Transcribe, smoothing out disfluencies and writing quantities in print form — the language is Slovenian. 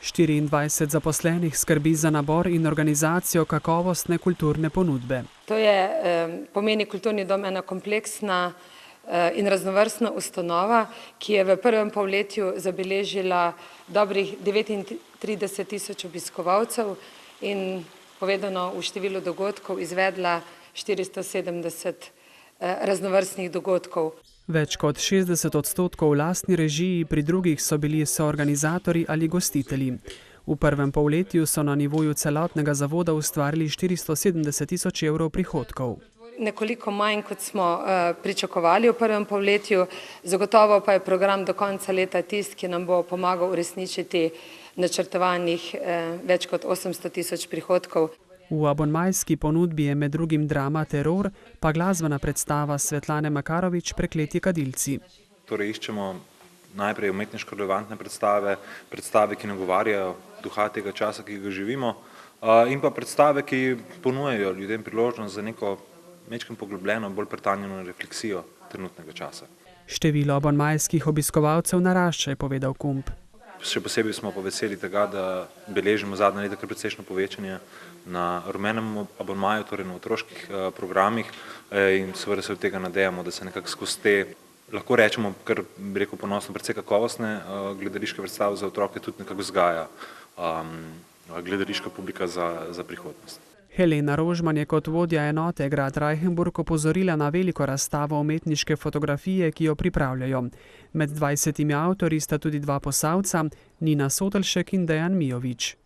24 zaposlenih skrbi za nabor in organizacijo kakovostne kulturne ponudbe. To pomeni kulturni dom ena kompleksna in raznovrstna ustanova, ki je v prvem polletju zabeležila dobrih 39 tisoč obiskovalcev in povedano v številu dogodkov izvedla 470 raznovrstnih dogodkov. Več kot 60% v lastni režiji, pri drugih so bili soorganizatorji ali gostitelji. V prvem polletju so na nivoju celotnega zavoda ustvarili 470 tisoč evrov prihodkov. Nekoliko manj, kot smo pričakovali v prvem polletju, zagotovo pa je program do konca leta tisti, ki nam bo pomagal uresničiti načrtovanih več kot 800 tisoč prihodkov. V abonmajski ponudbi je med drugim drama Teror, pa glasbena predstava Svetlane Makarovič Prekleti kadilci. Torej iščemo najprej umetniško relevantne predstave, ki nagovarjajo duha tega časa, ki ga živimo, in pa predstave, ki ponujajo ljudem priložnost za neko majčkeno poglobljeno, bolj pretanjeno refleksijo trenutnega časa. Število abonmajskih obiskovalcev narašča, je povedal Kump. Še posebej smo pa veseli tega, da beležimo zadnja leta kar precejšnje povečanje na rumenem abonmaju, torej na otroških programih, in seveda se od tega nadejamo, da se nekako skozi te, lahko rečemo, kar bi rekel ponosno, precej kakovostne gledališke predstave za otroke tudi nekako vzgaja gledališka publika za prihodnost. Helena Rožman je kot vodja enote Grad Reichenburg opozorila na veliko razstavo umetniške fotografije, ki jo pripravljajo. Med 20 avtorji sta tudi dva Posavca, Nina Sotelšek in Dejan Mijovič.